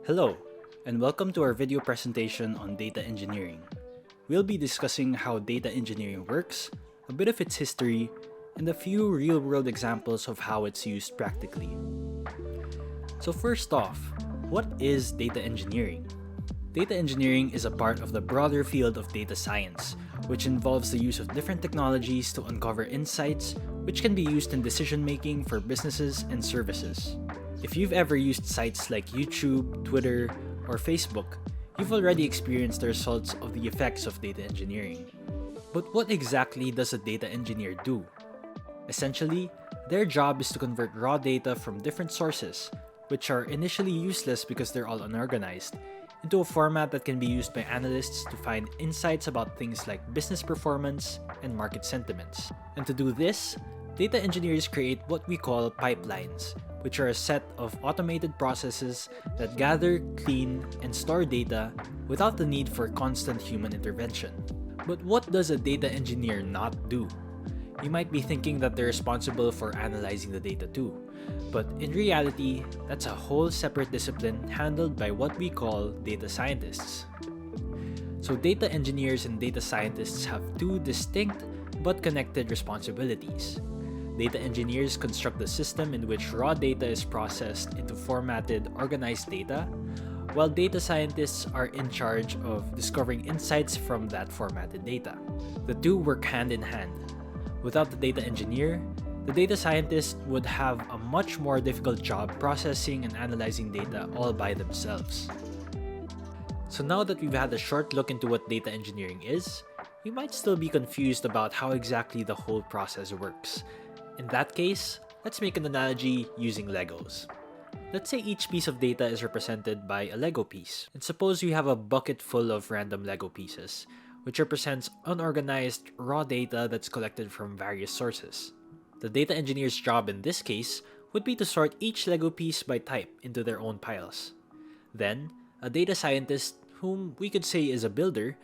Hello, and welcome to our video presentation on data engineering. We'll be discussing how data engineering works, a bit of its history, and a few real-world examples of how it's used practically. So first off, what is data engineering? Data engineering is a part of the broader field of data science, which involves the use of different technologies to uncover insights which can be used in decision-making for businesses and services. If you've ever used sites like YouTube, Twitter, or Facebook, you've already experienced the results of the effects of data engineering. But what exactly does a data engineer do? Essentially, their job is to convert raw data from different sources, which are initially useless because they're all unorganized, into a format that can be used by analysts to find insights about things like business performance and market sentiments. And to do this, data engineers create what we call pipelines, which are a set of automated processes that gather, clean, and store data without the need for constant human intervention. But what does a data engineer not do? You might be thinking that they're responsible for analyzing the data too, but in reality, that's a whole separate discipline handled by what we call data scientists. So data engineers and data scientists have two distinct but connected responsibilities. Data engineers construct the system in which raw data is processed into formatted, organized data, while data scientists are in charge of discovering insights from that formatted data. The two work hand in hand. Without the data engineer, the data scientist would have a much more difficult job processing and analyzing data all by themselves. So now that we've had a short look into what data engineering is, you might still be confused about how exactly the whole process works. In that case, let's make an analogy using Legos. Let's say each piece of data is represented by a Lego piece. And suppose you have a bucket full of random Lego pieces, which represents unorganized raw data that's collected from various sources. The data engineer's job in this case would be to sort each Lego piece by type into their own piles. Then, a data scientist, whom we could say is a builder,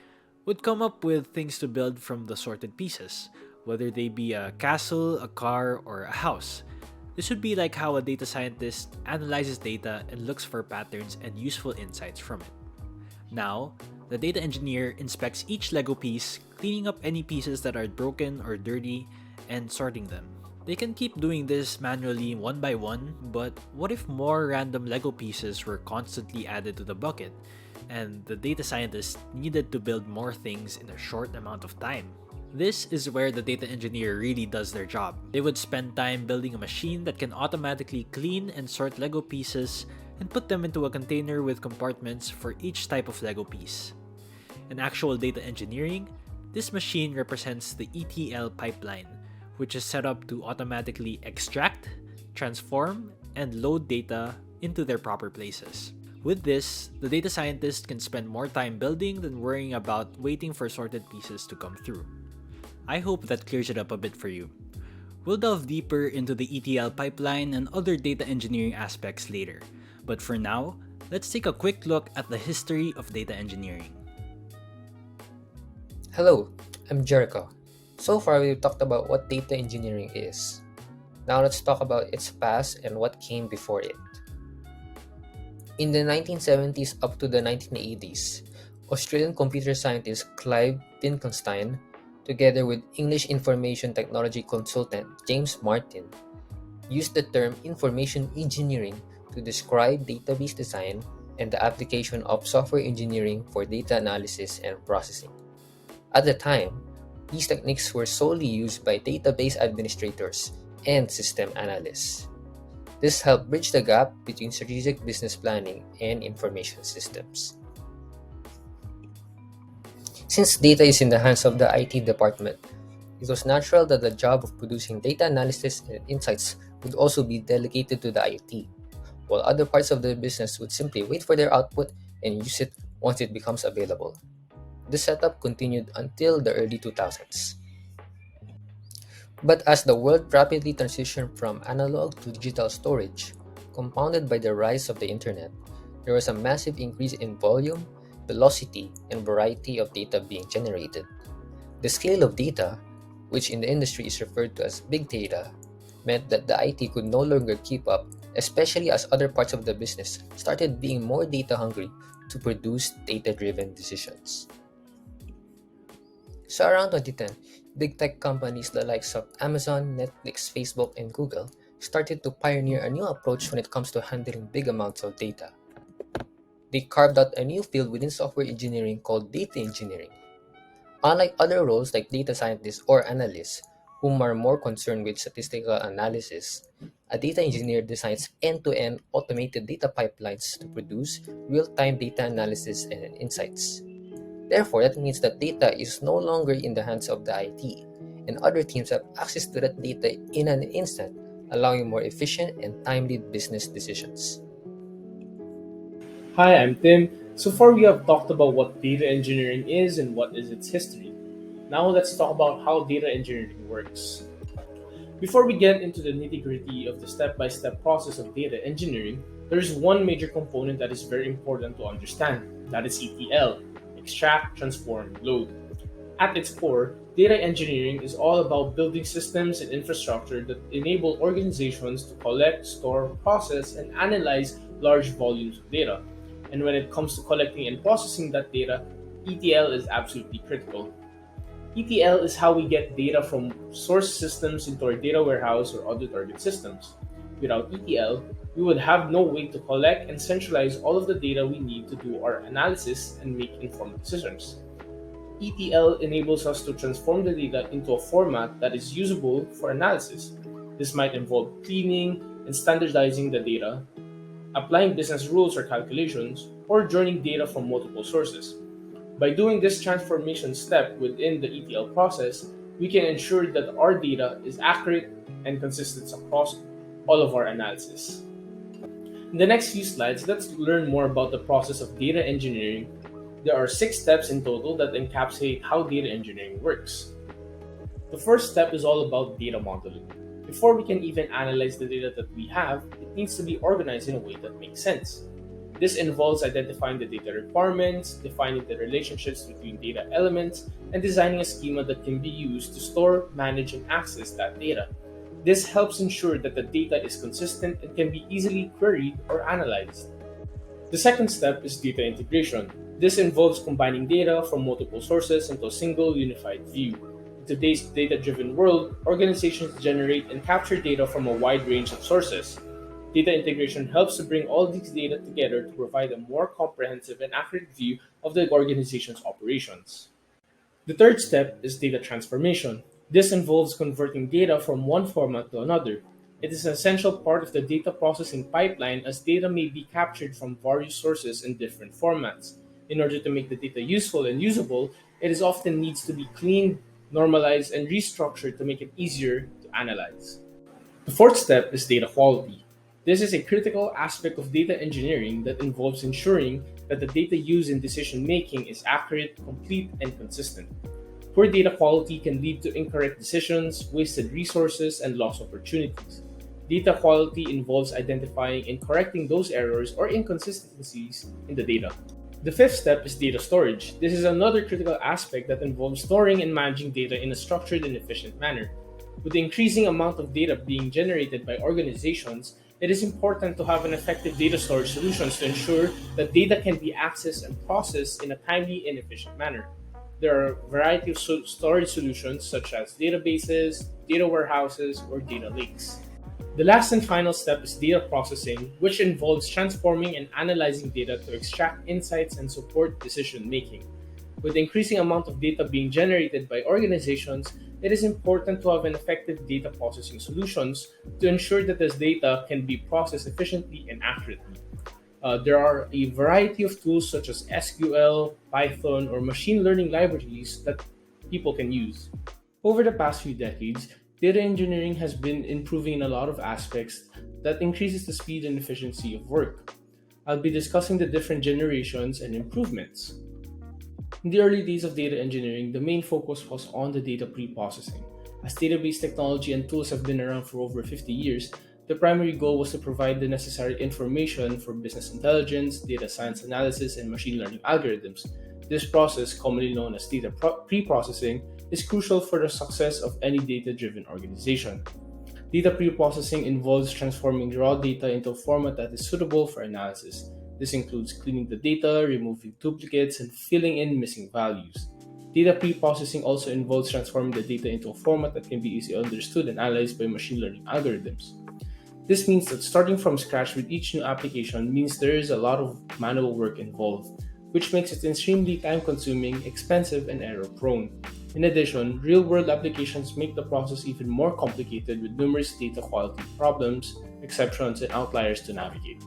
would come up with things to build from the sorted pieces, whether they be a castle, a car, or a house. This would be like how a data scientist analyzes data and looks for patterns and useful insights from it. Now, the data engineer inspects each Lego piece, cleaning up any pieces that are broken or dirty, and sorting them. They can keep doing this manually one by one, but what if more random Lego pieces were constantly added to the bucket, and the data scientist needed to build more things in a short amount of time? This is where the data engineer really does their job. They would spend time building a machine that can automatically clean and sort Lego pieces and put them into a container with compartments for each type of Lego piece. In actual data engineering, this machine represents the ETL pipeline, which is set up to automatically extract, transform, and load data into their proper places. With this, the data scientist can spend more time building than worrying about waiting for sorted pieces to come through. I hope that clears it up a bit for you. We'll delve deeper into the ETL pipeline and other data engineering aspects later, but for now, let's take a quick look at the history of data engineering. Hello, I'm Jericho. So far, we've talked about what data engineering is. Now let's talk about its past and what came before it. In the 1970s up to the 1980s, Australian computer scientist Clive Finkelstein, together with English information technology consultant James Martin, used the term information engineering to describe database design and the application of software engineering for data analysis and processing. At the time, these techniques were solely used by database administrators and system analysts. This helped bridge the gap between strategic business planning and information systems. Since data is in the hands of the IT department, it was natural that the job of producing data analysis and insights would also be delegated to the IT, while other parts of the business would simply wait for their output and use it once it becomes available. This setup continued until the early 2000s. But as the world rapidly transitioned from analog to digital storage, compounded by the rise of the internet, there was a massive increase in volume, velocity, and variety of data being generated. The scale of data, which in the industry is referred to as big data, meant that the IT could no longer keep up especially as other parts of the business started being more data hungry to produce data-driven decisions. So around 2010, big tech companies the likes of Amazon, Netflix, Facebook, and Google started to pioneer a new approach when it comes to handling big amounts of data. They carved out a new field within software engineering called data engineering. Unlike other roles like data scientists or analysts, whom are more concerned with statistical analysis, a data engineer designs end-to-end automated data pipelines to produce real-time data analysis and insights. Therefore, that means that data is no longer in the hands of the IT, and other teams have access to that data in an instant, allowing more efficient and timely business decisions. Hi, I'm Tim. So far, we have talked about what data engineering is and what is its history. Now, let's talk about how data engineering works. Before we get into the nitty gritty of the step by step process of data engineering, there is one major component that is very important to understand, that is ETL: extract, transform, load. At its core, data engineering is all about building systems and infrastructure that enable organizations to collect, store, process, and analyze large volumes of data. And when it comes to collecting and processing that data, ETL is absolutely critical. ETL is how we get data from source systems into our data warehouse or other target systems. Without ETL, we would have no way to collect and centralize all of the data we need to do our analysis and make informed decisions. ETL enables us to transform the data into a format that is usable for analysis. This might involve cleaning and standardizing the data, applying business rules or calculations, or joining data from multiple sources. By doing this transformation step within the ETL process, we can ensure that our data is accurate and consistent across all of our analysis. In the next few slides, let's learn more about the process of data engineering. There are 6 steps in total that encapsulate how data engineering works. The first step is all about data modeling. Before we can even analyze the data that we have, it needs to be organized in a way that makes sense. This involves identifying the data requirements, defining the relationships between data elements, and designing a schema that can be used to store, manage, and access that data. This helps ensure that the data is consistent and can be easily queried or analyzed. The second step is data integration. This involves combining data from multiple sources into a single unified view. In today's data-driven world, organizations generate and capture data from a wide range of sources. Data integration helps to bring all these data together to provide a more comprehensive and accurate view of the organization's operations. The third step is data transformation. This involves converting data from one format to another. It is an essential part of the data processing pipeline as data may be captured from various sources in different formats. In order to make the data useful and usable, it is often needs to be cleaned, normalized, and restructured to make it easier to analyze. The fourth step is data quality. This is a critical aspect of data engineering that involves ensuring that the data used in decision making is accurate, complete, and consistent. Poor data quality can lead to incorrect decisions, wasted resources, and lost opportunities. Data quality involves identifying and correcting those errors or inconsistencies in the data. The fifth step is data storage. This is another critical aspect that involves storing and managing data in a structured and efficient manner. With the increasing amount of data being generated by organizations, it is important to have an effective data storage solutions to ensure that data can be accessed and processed in a timely and efficient manner. There are a variety of storage solutions such as databases, data warehouses, or data lakes. The last and final step is data processing, which involves transforming and analyzing data to extract insights and support decision making. With the increasing amount of data being generated by organizations, it is important to have an effective data processing solutions to ensure that this data can be processed efficiently and accurately. There are a variety of tools such as SQL, Python, or machine learning libraries that people can use. Over the past few decades, data engineering has been improving in a lot of aspects that increases the speed and efficiency of work. I'll be discussing the different generations and improvements. In the early days of data engineering, the main focus was on the data pre-processing. As database technology and tools have been around for over 50 years, the primary goal was to provide the necessary information for business intelligence, data science analysis, and machine learning algorithms. This process, commonly known as data pre-processing, is crucial for the success of any data-driven organization. Data pre-processing involves transforming raw data into a format that is suitable for analysis. This includes cleaning the data, removing duplicates, and filling in missing values. Data pre-processing also involves transforming the data into a format that can be easily understood and analyzed by machine learning algorithms. This means that starting from scratch with each new application means there is a lot of manual work involved, which makes it extremely time consuming, expensive, and error prone. In addition, real world applications make the process even more complicated with numerous data quality problems, exceptions, and outliers to navigate.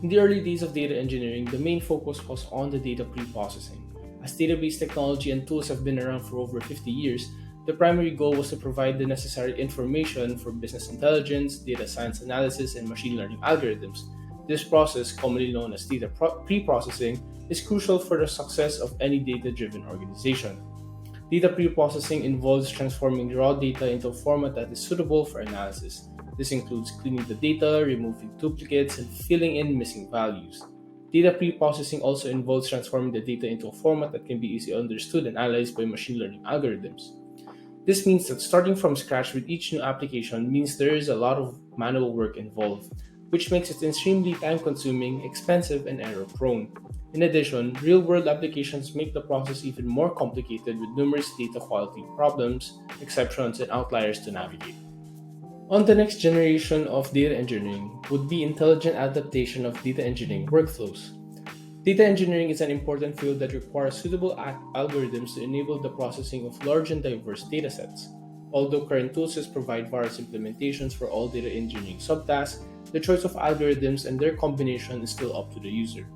In the early days of data engineering, the main focus was on the data pre-processing. As database technology and tools have been around for over 50 years, the primary goal was to provide the necessary information for business intelligence, data science analysis, and machine learning algorithms. This process, commonly known as data pre-processing, is crucial for the success of any data-driven organization. Data pre-processing involves transforming raw data into a format that is suitable for analysis. This includes cleaning the data, removing duplicates, and filling in missing values. Data pre-processing also involves transforming the data into a format that can be easily understood and analyzed by machine learning algorithms. This means that starting from scratch with each new application means there is a lot of manual work involved, which makes it extremely time consuming, expensive, and error prone. In addition, real world applications make the process even more complicated with numerous data quality problems, exceptions, and outliers to navigate. On the next generation of data engineering would be intelligent adaptation of data engineering workflows. Data engineering is an important field that requires suitable algorithms to enable the processing of large and diverse datasets. Although current tools provide various implementations for all data engineering subtasks, the choice of algorithms and their combination is still up to the user.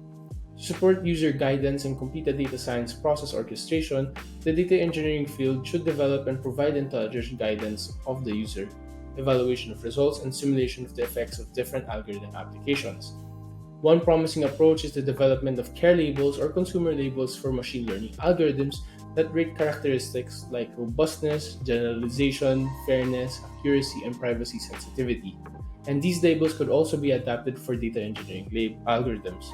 To support user guidance and complete the data science process orchestration, the data engineering field should develop and provide intelligent guidance of the user, evaluation of results, and simulation of the effects of different algorithm applications. One promising approach is the development of care labels or consumer labels for machine learning algorithms that rate characteristics like robustness, generalization, fairness, accuracy, and privacy sensitivity. And these labels could also be adapted for data engineering algorithms.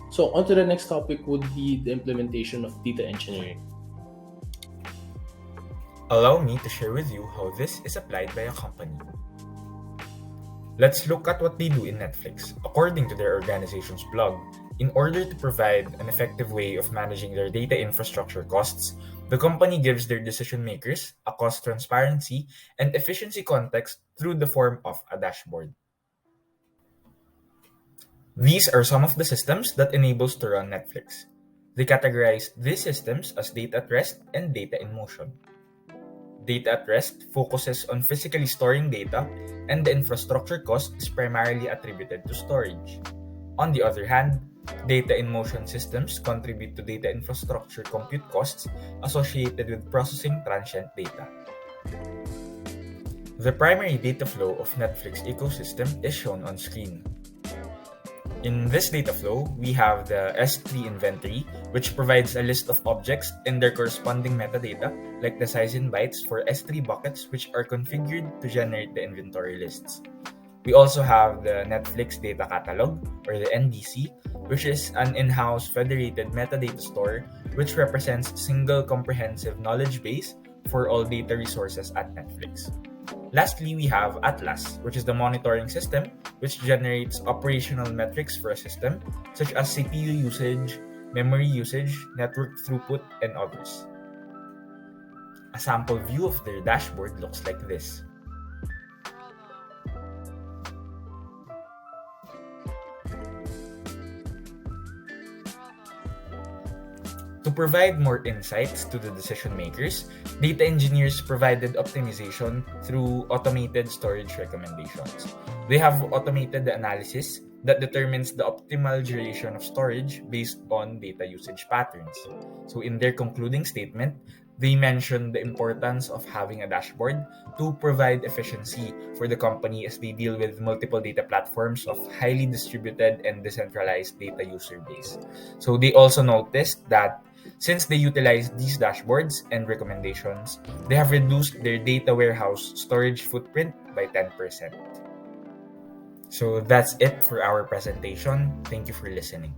So, on to the next topic would be the implementation of data engineering. Allow me to share with you how this is applied by a company. Let's look at what they do in Netflix. According to their organization's blog, in order to provide an effective way of managing their data infrastructure costs, the company gives their decision makers a cost transparency and efficiency context through the form of a dashboard. These are some of the systems that enables to run Netflix. They categorize these systems as data at rest and data in motion. Data at rest focuses on physically storing data, and the infrastructure cost is primarily attributed to storage. On the other hand, data in motion systems contribute to data infrastructure compute costs associated with processing transient data. The primary data flow of Netflix ecosystem is shown on screen. In this data flow, we have the S3 inventory, which provides a list of objects and their corresponding metadata, like the size in bytes for S3 buckets, which are configured to generate the inventory lists. We also have the Netflix Data Catalog, or the NDC, which is an in-house federated metadata store, which represents a single comprehensive knowledge base for all data resources at Netflix. Lastly, we have Atlas, which is the monitoring system, which generates operational metrics for a system, such as CPU usage, memory usage, network throughput, and others. A sample view of their dashboard looks like this. To provide more insights to the decision makers, data engineers provided optimization through automated storage recommendations. They have automated the analysis that determines the optimal duration of storage based on data usage patterns. So in their concluding statement, they mentioned the importance of having a dashboard to provide efficiency for the company as they deal with multiple data platforms of highly distributed and decentralized data user base. So they also noticed that since they utilize these dashboards and recommendations, they have reduced their data warehouse storage footprint by 10%. So that's it for our presentation. Thank you for listening.